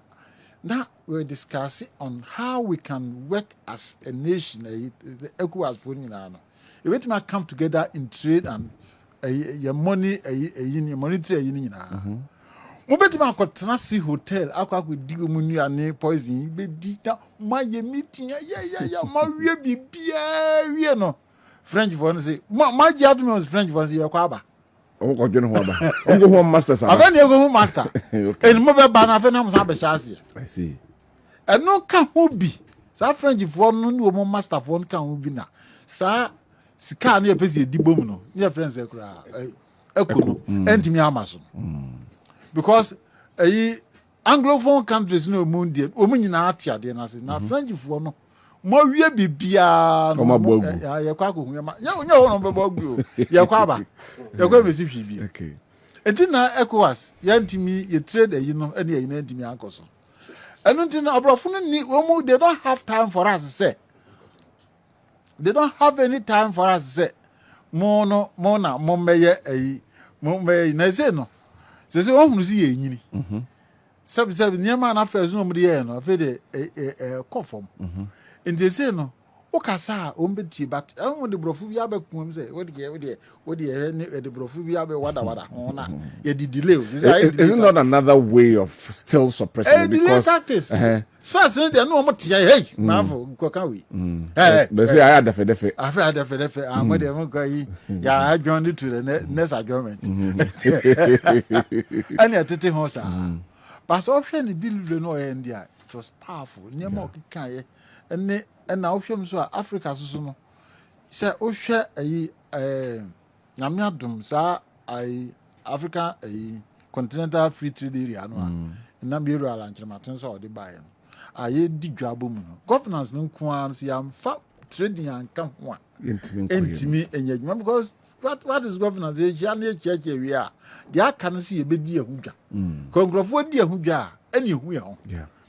we're discussing on how we can work as a nation, the ECOWAS for Nino. If it might come together in trade and your money, a monetary union. Mobetima Cotanasi Hotel, Aqua with Digumuni and poison, be dita, my meeting, my be no. French one say, my gentleman was French was your quaba. Oh, God, you know what? I'm going home, master. I'm going to go home, master. And mobile banner for them, I see. And no can who be. Sa French for no master phone can be na. Sa sika near Pesi Dibomuno, near friends Echo, and to me Amazon. Because Anglophone countries no moon dear, woman in Artia, dear Nasi, now French for no. More we be bia ya kwako hunyama nya no bebo gbo ya kwaba ya kwa besi hwibi Okay. Entina ECOWAS ya ntimi ye trade ayi no ene ayi na ntimi akoso enu ntina obrofo no ni omo they don't have time for us say they don't have any time for us say mo na mo meye ayi mo meye na say no se ohunu si ye nyini sabi niam na first no mo de ye no afi de kofom and they say no okasa ombetie but the brofu bi abekum say what the brofu bi abe wada na ye di delay is not another way of still suppressing because practice first they no mo tia hey mavo koka we they say I had defe am dey mo go yi ya adjourn to the next adjournment and ya tete ho sa but so hwe ni deal no end there it was powerful niam okikan ye and now film so Africa so no say o hwe ayi nyame adom sa ai Africa ayi continental free trade area no na be rural and chematen so de buy no ayi di dwabo mu no governance no nko an so yam fa trading and kan ho a entimi enyadwuma because what is governance e ja na church wi a de aka no se ye bedi ehudwa kongrofo di ehudwa eni ehu ye ho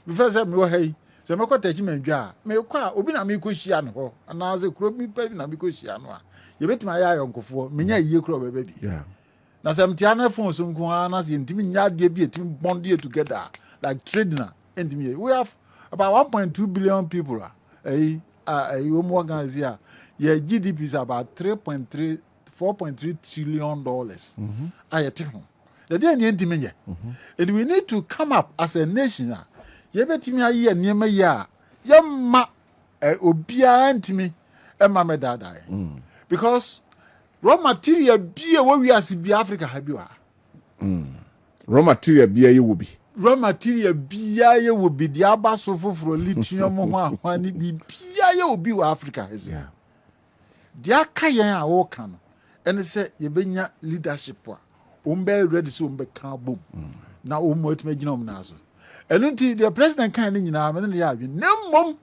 me first say me wo hey se me kwata chi mandwa me kwa obi na me ko hia no ho ana ze kro mi pa na me ko hia no a ye betima ya yonkofo menya yiye kro bebe bi na se mtia na phone so nko ana se ntimi nya de bi etimi bond it together like trading and me we have about 1.2 billion people we organize here your GDP is about 4.3 trillion dollars ayete ho the day ni ntimi nye and we need to come up as a nation ye betimi aye niam ya yamma obia ntimi ema medada because raw material bia we as bi Africa ha bi wa raw material bia ye wo bi raw material bia ye wo bi dia ba so foforo lithium ho ahwani bi bia ye wo bi wa Africa is dia kayen a wo kan ene se ye benya leadership a umbe ready so umbe kan bom na o mo etime gina om na so Elunti the president kan ni nyina me ya adwe nemmom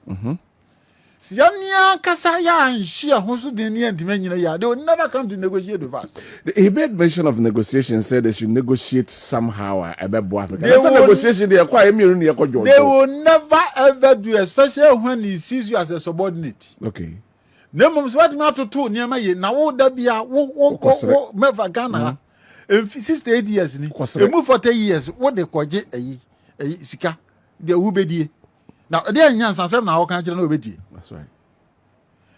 siania kasa ya anhia ho so den ni antime nyina ya they will never come to negotiate with us. He made mention of negotiation, said they should negotiate somehow about Africa. That's a negotiation they acquire me they will never ever do, especially when he sees you as a subordinate. Okay. Nemmom so what matter to niam ye na wo da bia wo meva Ghana 68 years ni e move 40 years what they koje sika de ubedie na de anyan sansem na wo kan kire na obedie. That's right.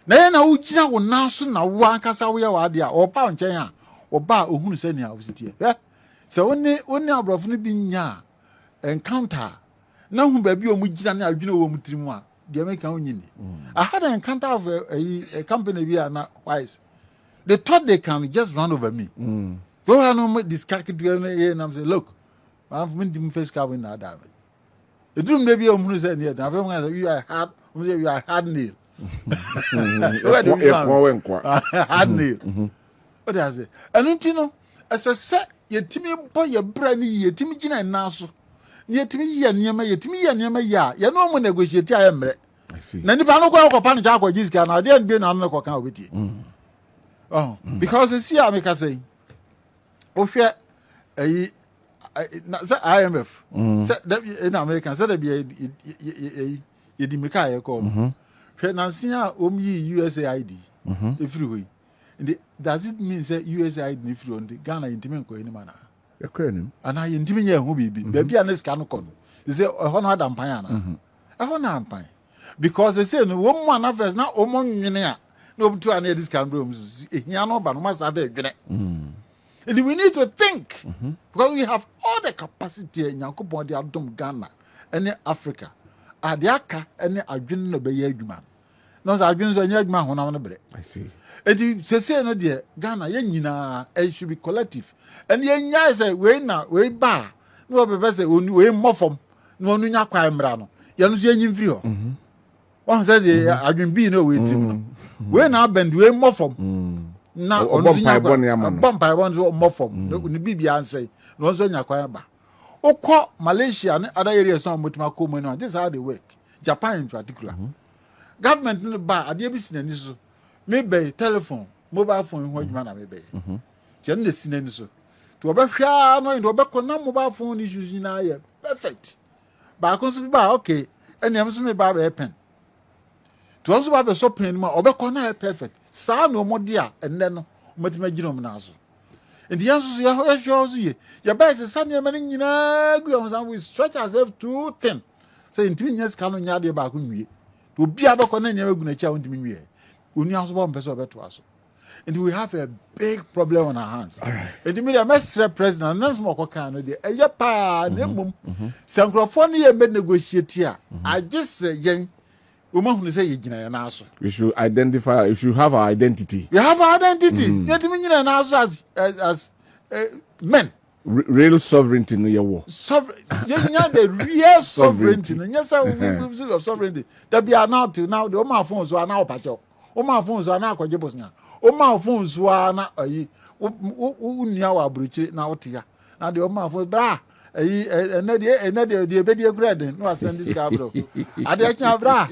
Na na wo gina wo na so na wo ankasa wo ya wa de a opa nchen a oba ohunu se ni a wo sitie So only abrofo no bi nya encounter na hu ba bi o mu gina na adwene o mu tirimu a de make kan nyini. I had an encounter of a company bi na wise. They thought they can just run over me. Go on this calculator and I'm saying, look, I'm from the first car in that. The dream maybe I'm going to say, you are hard, you are hard nail. Hard nail. What does it? And you know, as I said, your Timmy boy, your brand new Timmy Gina and Nasu. Yet me and Yama, yet me and Yama, ya, you know, when negotiate, I am. I see. Nanipano go upon Jack or this guy, I didn't be an account with you. Oh, because it's here, I make say. Oh, share IMF. In America, said be a Dimika call. Nancy, USAID. If you does it mean say USAID if you on the Ghana intimate co any manner? And I intimate who be baby and this can come. They say, a honor than Piana. A honor pine. Because they say, no one of us now, Omon, no, to any of these can rooms. Yano, but must have a and we need to think because we have all the capacity in Yankopon de Adom Ghana and Africa. Adiaka and Adwin no be yedman. No Adwin so yedman ho na no bre. I see. Enti say no de Ghana yen nyina it should be collective. And yen nya say we na we ba no be say we mofom no onu nya kwa mra no. Ye no so yen mfiri ho. One say the Adwin bi no we tim no. We na bend we mofom. Na onzinya bompa won so mofom ni bibia ansay no so nya kwan ba okọ Malaysia and other areas no mutima ko mu no this is how they work. Japan in particular government no ba ade bi sinani so maybe telephone mobile phone ho adwuma na maybe tie no sinani so to obehwa no ndo obekọ na mobile phone issues na ye perfect ba ko so ba okay eniam so me ba pen to also ba so pen ma obekọ na perfect sa no modia enne no matima gino mu na so enti yanso ya hwehwe so ye ya ba se sa ne ma nyina gu on some we stretch ourselves too thin say ntimi nyes ka no nya de ba ko nwie to bia ba ko na nya gu na cha ntimi nwie oni aso ba mpeso beto aso and we have a big problem on our hands. And the media Mr. President and small can de eye pa na mum sankrofo ne ye med negotiate here I just say yen woman who say yigina na aso We should identify, we should have our identity. we have our identity yet yigina na aso as men Real sovereignty in your war. sovereign the real sovereignty yes we of sovereignty that be now till now the oma phones so now pacho oma phones so now kwaje bosna oma phones so na ayi unia wa abruchi na otia na the oma phones bra ayi enade be die grade no send this guy bro ade kya bra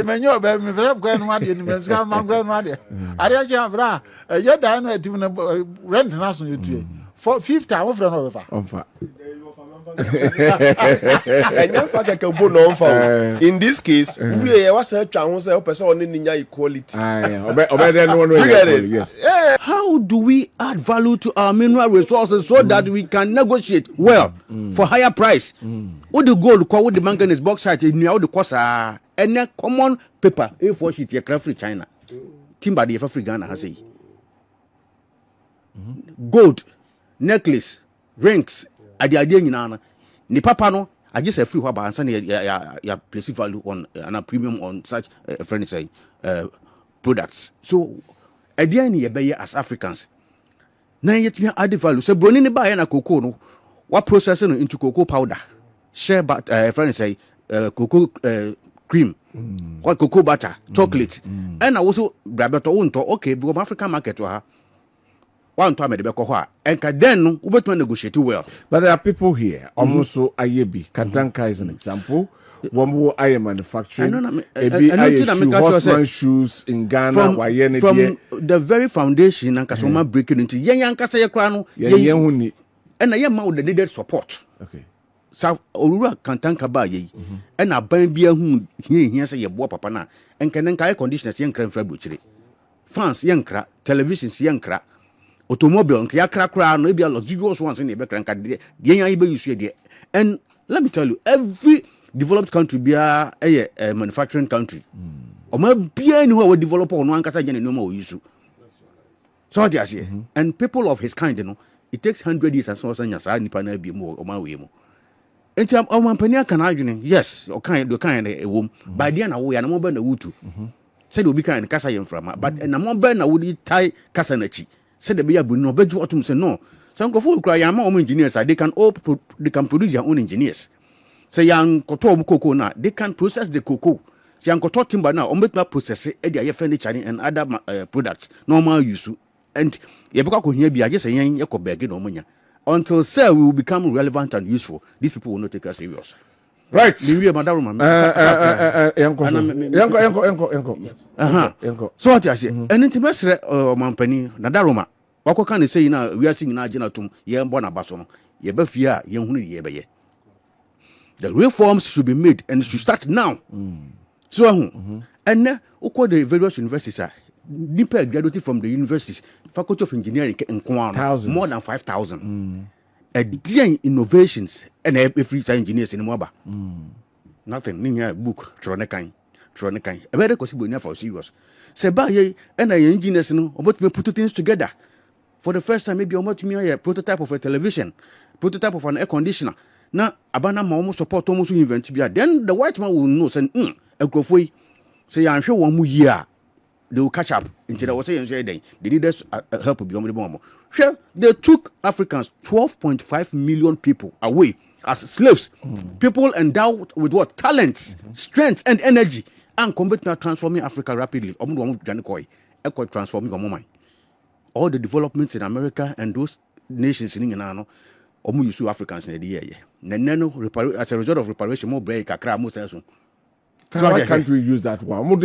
menyo be me fe ko enu ade ni me ska mango enu ade ade kya bra ye da na etim na rent na so yetu for 50 I want no befa Onfa. In this case, we was a chance of person in equality. Yes. How do we add value to our mineral resources so that we can negotiate well for higher price? What the gold call with the manganese bauxite in the cost and a common paper A4 sheet you craft free China. Timber the free Ghana has a gold necklace rings at the idea in ni papa no I just a free what and ya place value on and a premium on such friend say products. So idea ni be as Africans na yet me add value so broni ni buy na cocoa no what processing into cocoa powder share but friend say cocoa cream what cocoa butter chocolate and also brabeto wonto okay because African market wa one time the beko and then we better negotiate well. But there are people here, almost so Ayebi. Kantanka is an example. Wambo Aye manufacturing. Horseman shoes in Ghana. From the very foundation, and Kasoma breaking into Yan Kasa Krano, and I am the needed support. Okay. South Orura Kantanka Baye, and a Bambia whom here say a boa papana, and can then conditioners young crème fabric. Fans young crack, televisions young crack. Automobile and crack maybe a luxurious ones in the background. And let me tell you, every developed country be a manufacturing country. Or maybe anywhere we develop on one category no more issue. So what I say, and people of his kind, it takes 100 years and so on yasa nipa na bi mu o ma we mu enti omampani aka na adwene yes o kan na ewom by dia na wo ya na mo ba na wutu said obi kan kasa yem frama but na mo ba na wo di tai kasa na chi said be ya bu no beju otum say no some go kura ya ma o engineers they can produce their own engineers say yan koto obu cocoa na they can process the cocoa say yan koto timber na o metma process e dia ye furniture and other products normal use and ye be ko hia bia je say yan ye ko beg no munya until say we will become relevant and useful these people will not take us serious. Right. Yanko. So what I say, and intimate mampani, Nadaroma, Wako can say now, we are seeing Najinatum, Yam Bonabason, Yebefia, Yahuni Yebeye. The reforms should be made and should start now. So, and Oko the various universities are deeper graduated from the universities, Faculty of Engineering in Kwan, more than 5,000. A dear innovations and every engineers in Mwaba. Nothing in your book, Tronekai. A very possible enough for serious. Say, by and I engineers know about me put things together. For the first time, maybe I'm about me a prototype of a television, prototype of an air conditioner. Now, Abana almost support almost invent. Then the white man will know, saying, a crofui. Say, I'm sure 1 more year they will catch up. Until I was saying, they need us help beyond the bomb. Sure, they took Africans, 12.5 million people away as slaves. People endowed with what? Talents, strength, and energy. And combat now transforming Africa rapidly. Transforming all the developments in America and those nations in Ghana, use Africans in the year. As a result of reparation, more break, more sense. Why can't we use that one? I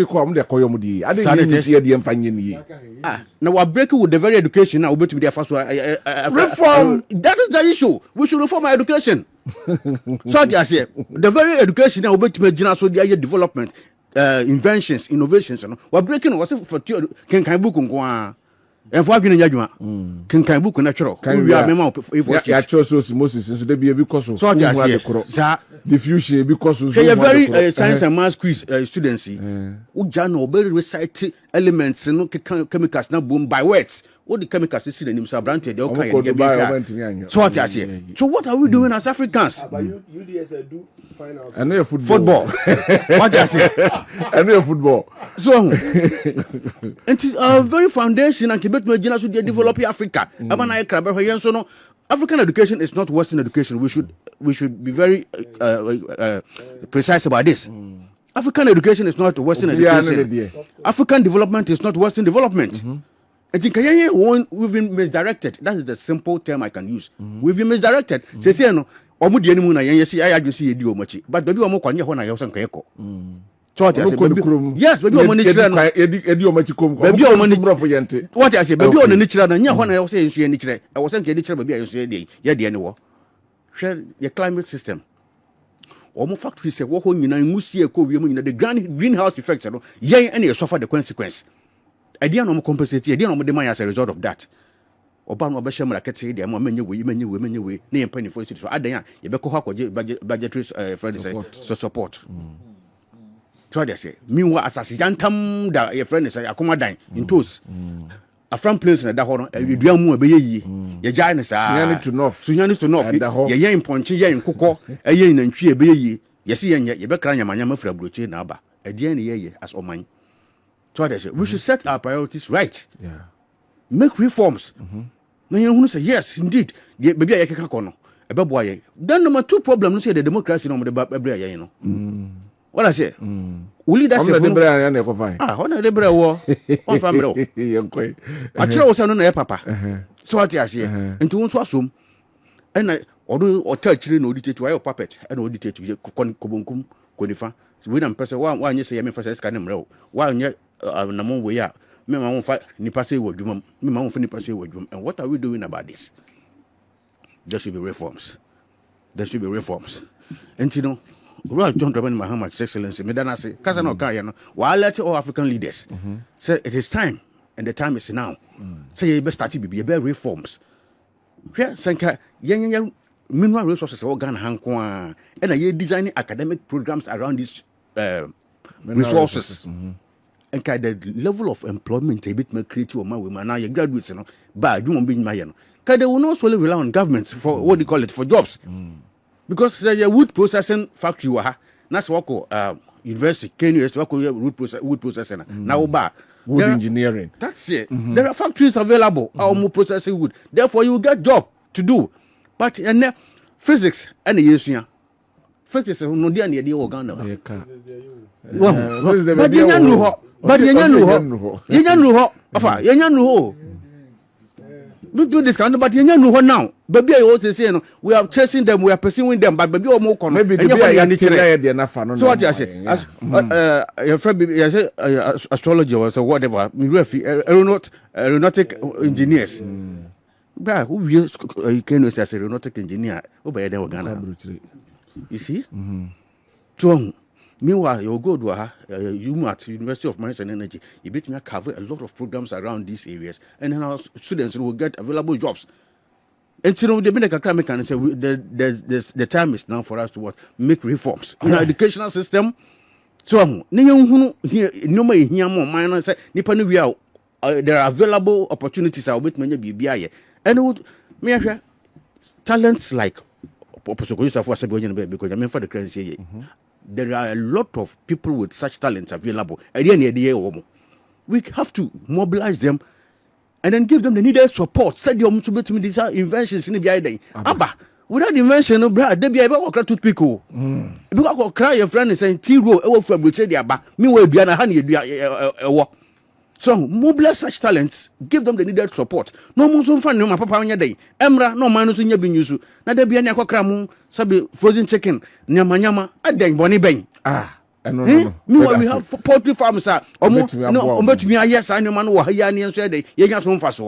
didn't see the emphasis. Now we're breaking with the very education. Now we're to be the first reform. That is the issue. We should reform our education. So I say the very education now we're to be so the development, inventions, innovations. We're breaking what's for can book on. And for being a judgment, can book natural. Can we have memo if we chose Moses so they be because of so diffusion because of very science and math quiz students. Ujano very recite elements no chemicals na boom by words. What the chemicals is in himself granted they okay. So what I say. So what are we doing as Africans? UDS do finals. I know football. What I say. I know football. So it is our very foundation and Quebec Medina should develop Africa. African education is not Western education. We should be very precise about this. African education is not Western education. African development is not Western development. I think we've been misdirected. That is the simple term I can use. We've been misdirected. Say no, omudi enimu na yen see I just see edi omachi. But baby omo kwanye ho na yo sanka eko. So what I say, yes, baby omo ni chira no. Edi omachi kom. Baby omo ni bro for yente. What I say, baby omo ni chira no nya ho na yo say nsu ni chira. I was saying edi chira baby ayo say dey. Ye dey ni wo. Share your climate system. Omo factory say wo ho nyina musie ko wi mu nyina the greenhouse effect no. Yen and you suffer the consequence. I didn't know compensate. I didn't know the money as a result of that. Obama Basham Raketi, the many way, name penny for it. So I didn't. You be budgetary support. So I say, meanwhile, as a yantam, that your friend is a commander in toes. A front place in the horn, you do more be ye. Your giants are to north, ye in Ponchi, ye in Coco, a yen and tree be ye. Yes, ye, you be crying my yammer for a brooch in Abba. A dear ye as all mine. So I say, we should set our priorities right. Yeah. Make reforms. Now you want to say, yes, indeed. Maybe I can't call a baboy. Then number 2 problem, say the democracy no the Bribery, you know. What I say? Will that's a Bribery. Honor the Bribery war. On family. I chose on a papa. So what I say, and to one swim. And I or touch no dictate to our puppet and no dictate to Kobunkum, Kodifa. We don't person one you say, I mean, for scanning row. While yet. Namon we are. Me ma won fa nipa say wodwum. Me ma won fa nipa say wodwum. And what are we doing about this? There should be reforms. There should be reforms. And you know, John Dramani Mahama, His Excellency, me dana say, kasa no kan no. Wa let all African leaders say it is time, and the time is now. Say you best start be reforms. Hwe sanka yen mineral resources organ hanko a and ye designing academic programs around these resources. and the level of employment a bit more creative or my women now, your graduates, you know, but you won't be in my, they will not solely rely on government for what do you call it, for jobs. Because there's a wood processing factory, that's what university, Kenya, wood processing, now bar. Wood engineering. That's it. There are factories available, more processing wood. Therefore, you get job to do. But and physics and the use physics no dia na dey organ. But you know but you know afa you know don't do this kind but you know now baby I also say no we are chasing them, we are pursuing them, but baby omo kono maybe the be so what you say your friend astrology or so whatever aeronautic engineers bra who you can as a aeronautic engineer over there Ghana you see so meanwhile you go to you at University of Mines and Energy you bet me cover a lot of programs around these areas and then our students will get available jobs. And you know, the Minister can say the time is now for us to make reforms in our educational system. So, no say there are available opportunities. I wait many BBI and me talents like because I mean for the currency. There are a lot of people with such talents available. We have to mobilize them. And then give them the needed support. Said you must be these inventions in the idea. Abba, without invention, no brother, they be able to tooth pick. Because I cry your friend and say, T-Row, I will fabricate the abba. Meanwhile, be an honey, so mobilize such talents, give them the needed support. No musum fan, no my papa on your day. Emra, no manus in your bin use. Now there be an aquacramu, sabi frozen chicken, nyama, a dang bonny bang. No. Meanwhile, we have poultry farms, sir. Almost, no, but me, yes, I know man who are here and say, they ain't some fast.